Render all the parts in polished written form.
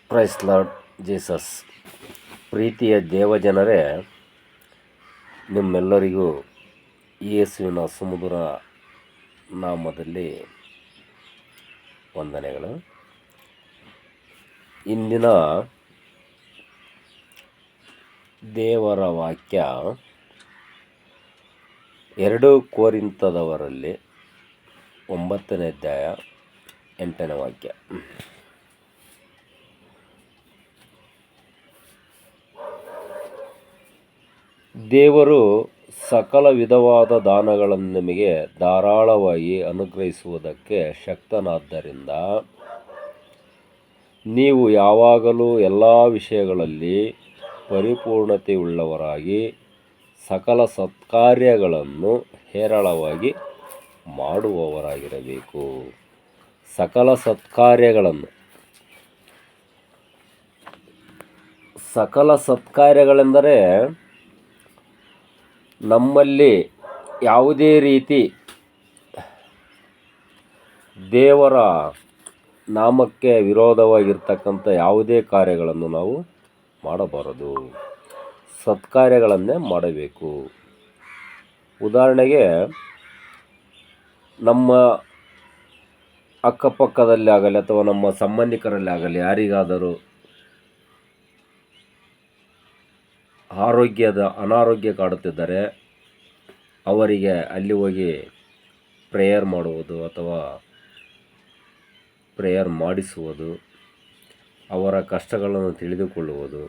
Price lord Jesus. ಪ್ರೀತಿಯ ದೇವಜನರೇ, ನಿಮ್ಮೆಲ್ಲರಿಗೂ ಯೇಸುವಿನ ಸುಮಧುರ ನಾಮದಲ್ಲಿ ವಂದನೆಗಳು. ಇಂದಿನ ದೇವರ ವಾಕ್ಯ 2 ಕೊರಿಂಥದವರಲ್ಲಿ 9ನೇ ಅಧ್ಯಾಯ 8ನೇ ವಾಕ್ಯ. ದೇವರು ಸಕಲ ವಿಧವಾದ ದಾನಗಳನ್ನು ನಿಮಗೆ ಧಾರಾಳವಾಗಿ ಅನುಗ್ರಹಿಸುವುದಕ್ಕೆ ಶಕ್ತನಾದ್ದರಿಂದ ನೀವು ಯಾವಾಗಲೂ ಎಲ್ಲ ವಿಷಯಗಳಲ್ಲಿ ಪರಿಪೂರ್ಣತೆಯುಳ್ಳವರಾಗಿ ಸಕಲ ಸತ್ಕಾರ್ಯಗಳನ್ನು ಹೇರಳವಾಗಿ ಮಾಡುವವರಾಗಿರಬೇಕು. ಸಕಲ ಸತ್ಕಾರ್ಯಗಳೆಂದರೆ ನಮ್ಮಲ್ಲಿ ಯಾವುದೇ ರೀತಿ ದೇವರ ನಾಮಕ್ಕೆ ವಿರೋಧವಾಗಿರ್ತಕ್ಕಂಥ ಯಾವುದೇ ಕಾರ್ಯಗಳನ್ನು ನಾವು ಮಾಡಬಾರದು. ಸತ್ಕಾರ್ಯಗಳನ್ನೇ ಮಾಡಬೇಕು. ಉದಾಹರಣೆಗೆ, ನಮ್ಮ ಅಕ್ಕಪಕ್ಕದಲ್ಲಿ ಆಗಲಿ ಅಥವಾ ನಮ್ಮ ಸಂಬಂಧಿಕರಲ್ಲಿ ಆಗಲಿ ಯಾರಿಗಾದರೂ ಅನಾರೋಗ್ಯ ಕಾಡುತ್ತಿದ್ದರೆ ಅವರಿಗೆ ಅಲ್ಲಿ ಹೋಗಿ ಪ್ರೇಯರ್ ಮಾಡುವುದು ಅಥವಾ ಪ್ರೇಯರ್ ಮಾಡಿಸುವುದು, ಅವರ ಕಷ್ಟಗಳನ್ನು ತಿಳಿದುಕೊಳ್ಳುವುದು,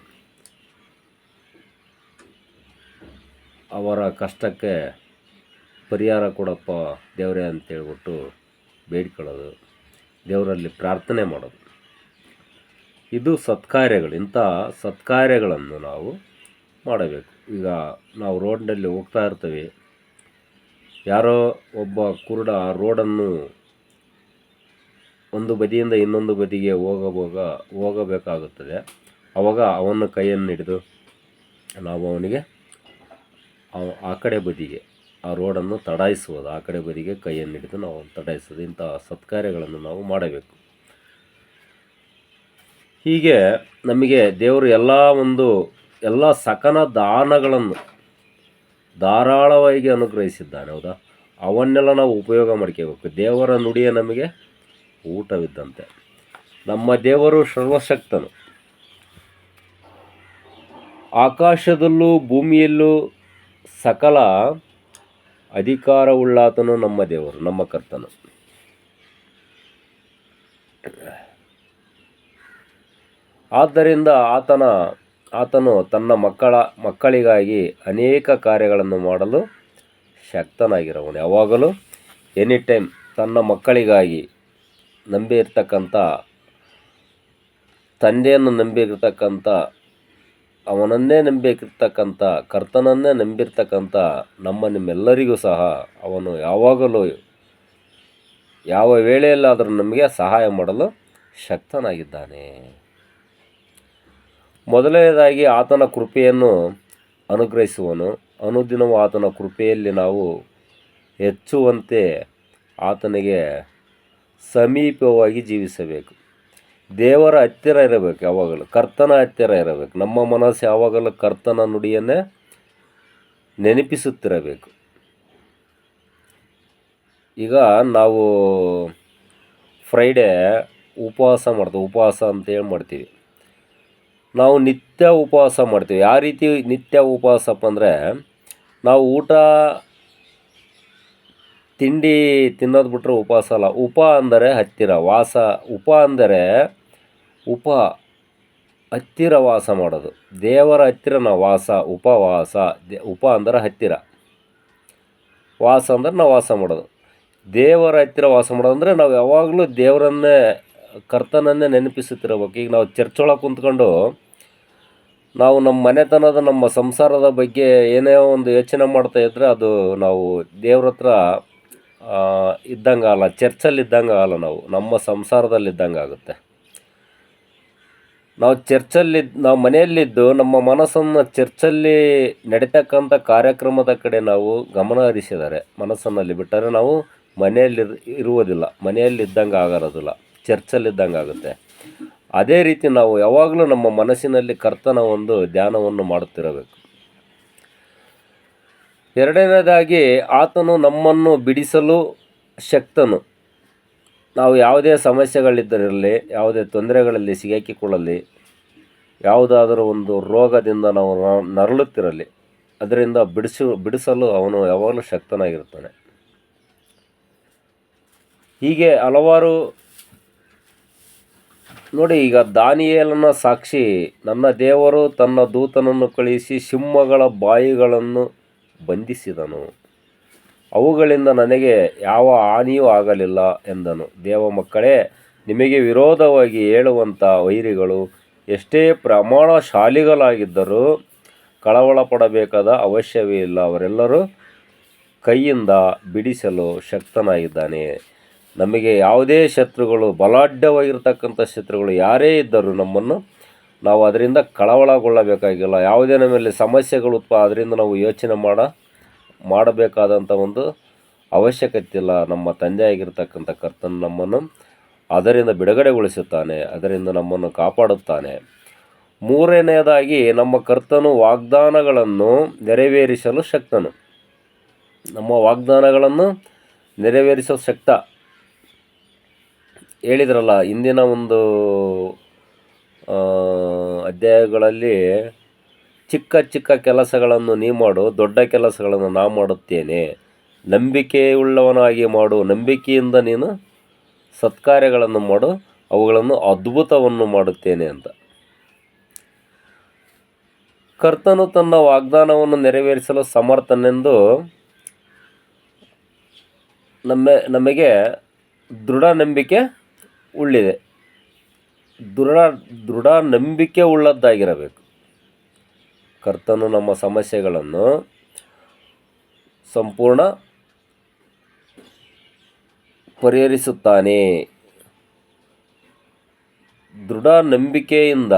ಅವರ ಕಷ್ಟಕ್ಕೆ ಪರಿಹಾರ ಕೊಡಪ್ಪ ದೇವರೇ ಅಂತೇಳ್ಬಿಟ್ಟು ಬೇಡ್ಕೊಳ್ಳೋದು, ದೇವರಲ್ಲಿ ಪ್ರಾರ್ಥನೆ ಮಾಡೋದು, ಇದು ಸತ್ಕಾರ್ಯಗಳು. ಇಂಥ ಸತ್ಕಾರ್ಯಗಳನ್ನು ನಾವು ಮಾಡಬೇಕು. ಈಗ ನಾವು ರೋಡ್ನಲ್ಲಿ ಹೋಗ್ತಾ ಇರ್ತೀವಿ, ಯಾರೋ ಒಬ್ಬ ಕುರುಡ ರೋಡನ್ನು ಒಂದು ಬದಿಯಿಂದ ಇನ್ನೊಂದು ಬದಿಗೆ ಹೋಗಬೇಕಾಗುತ್ತದೆ. ಆವಾಗ ಅವನ ಕೈಯನ್ನು ಹಿಡಿದು ನಾವು ಅವನಿಗೆ ಆ ಕಡೆ ಬದಿಗೆ ಆ ರೋಡನ್ನು ತಡಾಯಿಸುವುದು, ಆ ಕಡೆ ಬದಿಗೆ ಕೈಯನ್ನು ಹಿಡಿದು ನಾವು ತಡಾಯಿಸೋದು. ಇಂಥ ಸತ್ಕಾರ್ಯಗಳನ್ನು ನಾವು ಮಾಡಬೇಕು. ಹೀಗೆ ನಮಗೆ ದೇವರು ಎಲ್ಲ ಸಕಲ ದಾನಗಳನ್ನು ಧಾರಾಳವಾಗಿ ಅನುಗ್ರಹಿಸಿದ್ದಾನೆ. ಹೌದಾ? ಅವನ್ನೆಲ್ಲ ನಾವು ಉಪಯೋಗ ಮಾಡ್ಕೋಬೇಕು. ದೇವರ ನುಡಿಯೇ ನಮಗೆ ಊಟವಿದ್ದಂತೆ. ನಮ್ಮ ದೇವರು ಸರ್ವಶಕ್ತನು. ಆಕಾಶದಲ್ಲೂ ಭೂಮಿಯಲ್ಲೂ ಸಕಲ ಅಧಿಕಾರವುಳ್ಳಾತನು ನಮ್ಮ ದೇವರು, ನಮ್ಮ ಕರ್ತನು. ಆದ್ದರಿಂದ ಆತನು ತನ್ನ ಮಕ್ಕಳಿಗಾಗಿ ಅನೇಕ ಕಾರ್ಯಗಳನ್ನು ಮಾಡಲು ಶಕ್ತನಾಗಿರುವನು. ಯಾವಾಗಲೂ ಎನಿ ಟೈಮ್ ತನ್ನ ಮಕ್ಕಳಿಗಾಗಿ ತಂದೆಯನ್ನು ನಂಬಿರ್ತಕ್ಕಂಥ, ಅವನನ್ನೇ ನಂಬಿರ್ತಕ್ಕಂಥ, ಕರ್ತನನ್ನೇ ನಂಬಿರ್ತಕ್ಕಂಥ ನಿಮ್ಮೆಲ್ಲರಿಗೂ ಸಹ ಅವನು ಯಾವಾಗಲೂ ಯಾವ ವೇಳೆಯಲ್ಲಾದರೂ ನಮಗೆ ಸಹಾಯ ಮಾಡಲು ಶಕ್ತನಾಗಿದ್ದಾನೆ. ಮೊದಲನೇದಾಗಿ ಆತನ ಕೃಪೆಯನ್ನು ಅನುಗ್ರಹಿಸುವನು. ಅನುದಿನವೂ ಆತನ ಕೃಪೆಯಲ್ಲಿ ನಾವು ಹೆಚ್ಚುವಂತೆ ಆತನಿಗೆ ಸಮೀಪವಾಗಿ ಜೀವಿಸಬೇಕು. ದೇವರ ಹತ್ತಿರ ಇರಬೇಕು, ಯಾವಾಗಲೂ ಕರ್ತನ ಹತ್ತಿರ ಇರಬೇಕು. ನಮ್ಮ ಮನಸ್ಸು ಯಾವಾಗಲೂ ಕರ್ತನ ನುಡಿಯನ್ನೇ ನೆನಪಿಸುತ್ತಿರಬೇಕು. ಈಗ ನಾವು ಫ್ರೈಡೇ ಉಪವಾಸ ಅಂತೇಳಿ ಮಾಡ್ತೀವಿ. ನಾವು ನಿತ್ಯ ಉಪವಾಸ ಮಾಡ್ತೀವಿ. ಯಾವ ರೀತಿ ನಿತ್ಯ ಉಪವಾಸಪ್ಪ ಅಂದರೆ, ನಾವು ತಿಂಡಿ ತಿನ್ನೋದು ಬಿಟ್ಟರೆ ಉಪವಾಸ ಅಲ್ಲ. ಅಂದರೆ ಹತ್ತಿರ, ಅಂದರೆ ಹತ್ತಿರ ವಾಸ ಮಾಡೋದು. ದೇವರ ಹತ್ತಿರ ನಾವು ಉಪವಾಸ. ಅಂದರೆ ಹತ್ತಿರ, ವಾಸ ಅಂದರೆ ನಾವು ವಾಸ ಮಾಡೋದು. ದೇವರ ಹತ್ತಿರ ವಾಸ ಮಾಡೋದು ಅಂದರೆ ನಾವು ಯಾವಾಗಲೂ ದೇವರನ್ನೇ, ಕರ್ತನನ್ನೇ ನೆನಪಿಸುತ್ತಿರಬೇಕು. ಈಗ ನಾವು ಚರ್ಚೊಳಗೆ ಕುಂತ್ಕೊಂಡು ನಾವು ನಮ್ಮ ಮನೆತನದ, ನಮ್ಮ ಸಂಸಾರದ ಬಗ್ಗೆ ಏನೇ ಒಂದು ಯೋಚನೆ ಮಾಡ್ತಾ ಇದ್ದರೆ ಅದು ನಾವು ದೇವ್ರ ಹತ್ರ ಇದ್ದಂಗೆ ಆಗಲ್ಲ, ಚರ್ಚಲ್ಲಿ ಇದ್ದಂಗೆ ಆಗಲ್ಲ, ನಾವು ನಮ್ಮ ಸಂಸಾರದಲ್ಲಿ ಇದ್ದಂಗೆ ಆಗುತ್ತೆ. ನಾವು ಮನೆಯಲ್ಲಿದ್ದು ನಮ್ಮ ಮನಸ್ಸನ್ನು ಚರ್ಚಲ್ಲಿ ನಡೀತಕ್ಕಂಥ ಕಾರ್ಯಕ್ರಮದ ಕಡೆ ನಾವು ಗಮನ ಹರಿಸಿದರೆ, ಮನಸ್ಸನ್ನಲ್ಲಿ ಬಿಟ್ಟರೆ ನಾವು ಮನೆಯಲ್ಲಿ ಇರುವುದಿಲ್ಲ, ಮನೆಯಲ್ಲಿ ಇದ್ದಂಗೆ ಆಗಿರೋದಿಲ್ಲ, ಚರ್ಚಲ್ಲಿದ್ದಂಗೆ ಆಗುತ್ತೆ. ಅದೇ ರೀತಿ ನಾವು ಯಾವಾಗಲೂ ನಮ್ಮ ಮನಸ್ಸಿನಲ್ಲಿ ಕರ್ತನ ಒಂದು ಧ್ಯಾನವನ್ನು ಮಾಡುತ್ತಿರಬೇಕು. ಎರಡನೇದಾಗಿ ಆತನು ನಮ್ಮನ್ನು ಬಿಡಿಸಲು ಶಕ್ತನು. ನಾವು ಯಾವುದೇ ಸಮಸ್ಯೆಗಳಿದ್ದರಿರಲಿ, ಯಾವುದೇ ತೊಂದರೆಗಳಲ್ಲಿ ಸಿಗಾಕಿಕೊಳ್ಳಲಿ, ಯಾವುದಾದರೂ ಒಂದು ರೋಗದಿಂದ ನಾವು ನರಳುತ್ತಿರಲಿ, ಅದರಿಂದ ಬಿಡಿಸಲು ಅವನು ಯಾವಾಗಲೂ ಶಕ್ತನಾಗಿರ್ತಾನೆ. ಹೀಗೆ ಹಲವಾರು ನೋಡಿ, ಈಗ ದಾನಿಯೇಲನ ಸಾಕ್ಷಿ, ನನ್ನ ದೇವರು ತನ್ನ ದೂತನನ್ನು ಕಳುಹಿಸಿ ಸಿಂಹಗಳ ಬಾಯಿಗಳನ್ನು ಬಂಧಿಸಿದನು, ಅವುಗಳಿಂದ ನನಗೆ ಯಾವ ಹಾನಿಯೂ ಆಗಲಿಲ್ಲ ಎಂದನು. ದೇವ ಮಕ್ಕಳೇ, ನಿಮಗೆ ವಿರೋಧವಾಗಿ ಹೇಳುವಂಥ ವೈರಿಗಳು ಎಷ್ಟೇ ಪ್ರಮಾಣಶಾಲಿಗಳಾಗಿದ್ದರೂ ಕಳವಳ ಪಡಬೇಕಾದ ಅವಶ್ಯವೇ ಇಲ್ಲ. ಅವರೆಲ್ಲರೂ ಕೈಯಿಂದ ಬಿಡಿಸಲು ಶಕ್ತನಾಗಿದ್ದಾನೆ. ನಮಗೆ ಯಾವುದೇ ಶತ್ರುಗಳು, ಬಲಾಢ್ಯವಾಗಿರ್ತಕ್ಕಂಥ ಶತ್ರುಗಳು ಯಾರೇ ಇದ್ದರೂ ನಾವು ಅದರಿಂದ ಕಳವಳಗೊಳ್ಳಬೇಕಾಗಿಲ್ಲ. ಯಾವುದೇ ನಮ್ಮಲ್ಲಿ ಸಮಸ್ಯೆಗಳು ಅದರಿಂದ ನಾವು ಯೋಚನೆ ಮಾಡಬೇಕಾದಂಥ ಒಂದು ಅವಶ್ಯಕತೆ ಇಲ್ಲ. ನಮ್ಮ ತಂದೆಯಾಗಿರ್ತಕ್ಕಂಥ ಕರ್ತನು ನಮ್ಮನ್ನು ಅದರಿಂದ ಬಿಡುಗಡೆಗೊಳಿಸುತ್ತಾನೆ, ಅದರಿಂದ ನಮ್ಮನ್ನು ಕಾಪಾಡುತ್ತಾನೆ. ಮೂರನೆಯದಾಗಿ, ನಮ್ಮ ಕರ್ತನು ವಾಗ್ದಾನಗಳನ್ನು ನೆರವೇರಿಸಲು ಶಕ್ತನು. ನಮ್ಮ ವಾಗ್ದಾನಗಳನ್ನು ನೆರವೇರಿಸೋ ಶಕ್ತ. ಹೇಳಿದ್ರಲ್ಲ ಇಂದಿನ ಒಂದು ಅಧ್ಯಾಯಗಳಲ್ಲಿ, ಚಿಕ್ಕ ಚಿಕ್ಕ ಕೆಲಸಗಳನ್ನು ನೀ ಮಾಡು, ದೊಡ್ಡ ಕೆಲಸಗಳನ್ನು ನಾ ಮಾಡುತ್ತೇನೆ, ನಂಬಿಕೆಯುಳ್ಳವನಾಗಿ ಮಾಡು, ನಂಬಿಕೆಯಿಂದ ನೀನು ಸತ್ಕಾರ್ಯಗಳನ್ನು ಮಾಡು, ಅವುಗಳನ್ನು ಅದ್ಭುತವನ್ನು ಮಾಡುತ್ತೇನೆ ಅಂತ. ಕರ್ತನು ತನ್ನ ವಾಗ್ದಾನವನ್ನು ನೆರವೇರಿಸಲು ಸಮರ್ಥನೆಂದು ನಮಗೆ ದೃಢ ನಂಬಿಕೆ ಉಳ್ಳಿದೆ. ದೃಢ ನಂಬಿಕೆ ಉಳ್ಳದ್ದಾಗಿರಬೇಕು. ಕರ್ತನು ನಮ್ಮ ಸಮಸ್ಯೆಗಳನ್ನು ಸಂಪೂರ್ಣ ಪರಿಹರಿಸುತ್ತಾನೆ. ದೃಢ ನಂಬಿಕೆಯಿಂದ,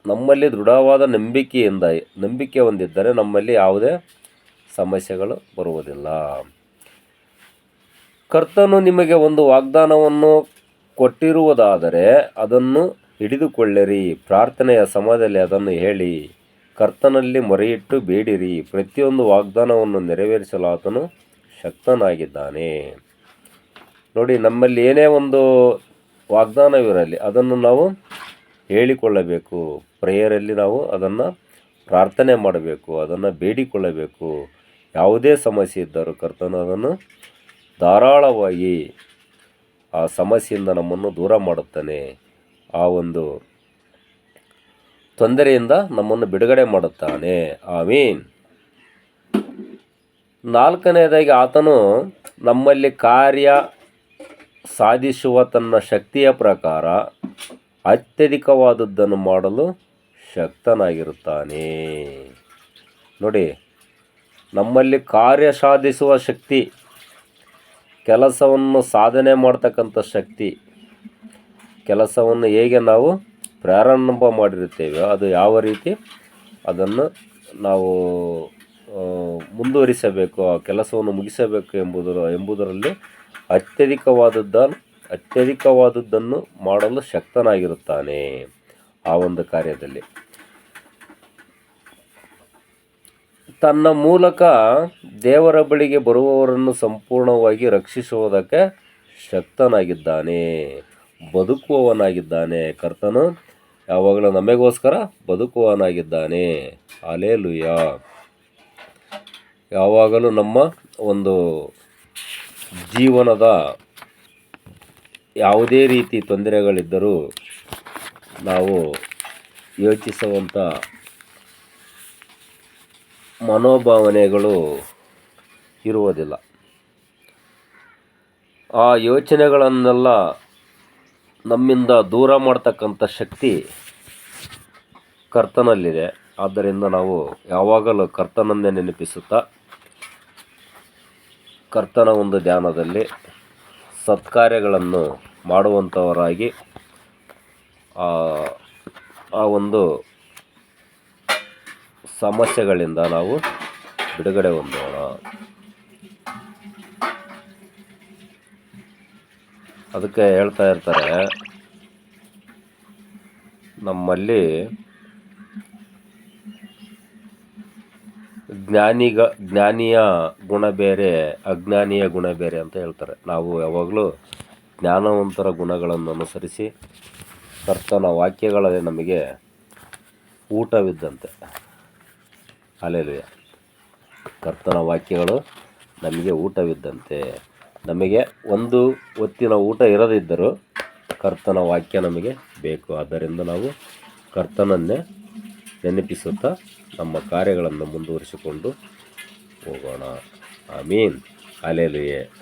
ನಮ್ಮಲ್ಲಿ ದೃಢವಾದ ನಂಬಿಕೆ ಹೊಂದಿದ್ದರೆ ನಮ್ಮಲ್ಲಿ ಯಾವುದೇ ಸಮಸ್ಯೆಗಳು ಬರುವುದಿಲ್ಲ. ಕರ್ತನು ನಿಮಗೆ ಒಂದು ವಾಗ್ದಾನವನ್ನು ಕೊಟ್ಟಿರುವುದಾದರೆ ಅದನ್ನು ಹಿಡಿದುಕೊಳ್ಳಿರಿ. ಪ್ರಾರ್ಥನೆಯ ಸಮಯದಲ್ಲಿ ಅದನ್ನು ಹೇಳಿ, ಕರ್ತನಲ್ಲಿ ಮೊರೆಯಿಟ್ಟು ಬೇಡಿರಿ. ಪ್ರತಿಯೊಂದು ವಾಗ್ದಾನವನ್ನು ನೆರವೇರಿಸಲು ಆತನು ಶಕ್ತನಾಗಿದ್ದಾನೆ. ನೋಡಿ, ನಮ್ಮಲ್ಲಿ ಏನೇ ಒಂದು ವಾಗ್ದಾನವಿರಲಿ ಅದನ್ನು ನಾವು ಹೇಳಿಕೊಳ್ಳಬೇಕು. ಪ್ರೇಯರಲ್ಲಿ ನಾವು ಅದನ್ನು ಪ್ರಾರ್ಥನೆ ಮಾಡಬೇಕು, ಅದನ್ನು ಬೇಡಿಕೊಳ್ಳಬೇಕು. ಯಾವುದೇ ಸಮಸ್ಯೆ ಇದ್ದರೂ ಕರ್ತನು ಅದನ್ನು ಧಾರಾಳವಾಗಿ ಆ ಸಮಸ್ಯೆಯಿಂದ ನಮ್ಮನ್ನು ದೂರ ಮಾಡುತ್ತಾನೆ. ಆ ಒಂದು ತೊಂದರೆಯಿಂದ ನಮ್ಮನ್ನು ಬಿಡುಗಡೆ ಮಾಡುತ್ತಾನೆ. ಆಮೀನ್. ನಾಲ್ಕನೆಯದಾಗಿ, ಆತನು ನಮ್ಮಲ್ಲಿ ಕಾರ್ಯ ಸಾಧಿಸುವ ತನ್ನ ಶಕ್ತಿಯ ಪ್ರಕಾರ ಅತ್ಯಧಿಕವಾದದ್ದನ್ನು ಮಾಡಲು ಶಕ್ತನಾಗಿರುತ್ತಾನೆ. ನೋಡಿ, ನಮ್ಮಲ್ಲಿ ಕಾರ್ಯ ಸಾಧಿಸುವ ಶಕ್ತಿ, ಕೆಲಸವನ್ನು ಸಾಧನೆ ಮಾಡ್ತಕ್ಕಂಥ ಶಕ್ತಿ, ಕೆಲಸವನ್ನು ಹೇಗೆ ನಾವು ಪ್ರಾರಂಭ ಮಾಡಿರುತ್ತೇವೆ ಅದು ಯಾವ ರೀತಿ ಅದನ್ನು ನಾವು ಮುಂದುವರಿಸಬೇಕು, ಆ ಕೆಲಸವನ್ನು ಮುಗಿಸಬೇಕು ಎಂಬುದರಲ್ಲಿ ಅತ್ಯಧಿಕವಾದದ್ದನ್ನು ಮಾಡಲು ಶಕ್ತನಾಗಿರುತ್ತಾನೆ. ಆ ಒಂದು ಕಾರ್ಯದಲ್ಲಿ ತನ್ನ ಮೂಲಕ ದೇವರ ಬಳಿಗೆ ಬರುವವರನ್ನು ಸಂಪೂರ್ಣವಾಗಿ ರಕ್ಷಿಸುವುದಕ್ಕೆ ಶಕ್ತನಾಗಿದ್ದಾನೆ, ಬದುಕುವವನಾಗಿದ್ದಾನೆ. ಕರ್ತನು ಯಾವಾಗಲೂ ನಮಗೋಸ್ಕರ ಬದುಕುವವನಾಗಿದ್ದಾನೆ. ಹಲ್ಲೆಲೂಯಾ. ಯಾವಾಗಲೂ ನಮ್ಮ ಒಂದು ಜೀವನದ ಯಾವುದೇ ರೀತಿ ತೊಂದರೆಗಳಿದ್ದರೂ ನಾವು ಯೋಚಿಸುವಂಥ ಮನೋಭಾವನೆಗಳು ಇರುವುದಿಲ್ಲ. ಆ ಯೋಚನೆಗಳನ್ನೆಲ್ಲ ನಮ್ಮಿಂದ ದೂರ ಮಾಡ್ತಕ್ಕಂಥ ಶಕ್ತಿ ಕರ್ತನಲ್ಲಿದೆ. ಆದ್ದರಿಂದ ನಾವು ಯಾವಾಗಲೂ ಕರ್ತನನ್ನೇ ನೆನಪಿಸುತ್ತಾ ಕರ್ತನ ಒಂದು ಧ್ಯಾನದಲ್ಲಿ ಸತ್ಕಾರ್ಯಗಳನ್ನು ಮಾಡುವಂಥವರಾಗಿ ಆ ಒಂದು ಸಮಸ್ಯೆಗಳಿಂದ ನಾವು ಬಿಡುಗಡೆ ಹೊಂದೋಣ. ಅದಕ್ಕೆ ಹೇಳ್ತಾ ಇರ್ತಾರೆ, ನಮ್ಮಲ್ಲಿ ಜ್ಞಾನಿಯ ಗುಣ ಬೇರೆ, ಅಜ್ಞಾನಿಯ ಗುಣ ಬೇರೆ ಅಂತ ಹೇಳ್ತಾರೆ. ನಾವು ಯಾವಾಗಲೂ ಜ್ಞಾನವಂತರ ಗುಣಗಳನ್ನು ಅನುಸರಿಸಿ ಕರ್ತನ ವಾಕ್ಯಗಳೇ ನಮಗೆ ಊಟವಿದ್ದಂತೆ. ಹಲ್ಲೆಲೂಯಾ. ಕರ್ತನ ವಾಕ್ಯಗಳು ನಮಗೆ ಊಟವಿದ್ದಂತೆ. ನಮಗೆ ಒಂದು ಹೊತ್ತಿನ ಊಟ ಇರದಿದ್ದರೂ ಕರ್ತನ ವಾಕ್ಯ ನಮಗೆ ಬೇಕು. ಆದ್ದರಿಂದ ನಾವು ಕರ್ತನನ್ನೇ ನೆನಪಿಸುತ್ತಾ ನಮ್ಮ ಕಾರ್ಯಗಳನ್ನು ಮುಂದುವರಿಸಿಕೊಂಡು ಹೋಗೋಣ. ಆಮೀನ್. ಹಲ್ಲೆಲೂಯಾ.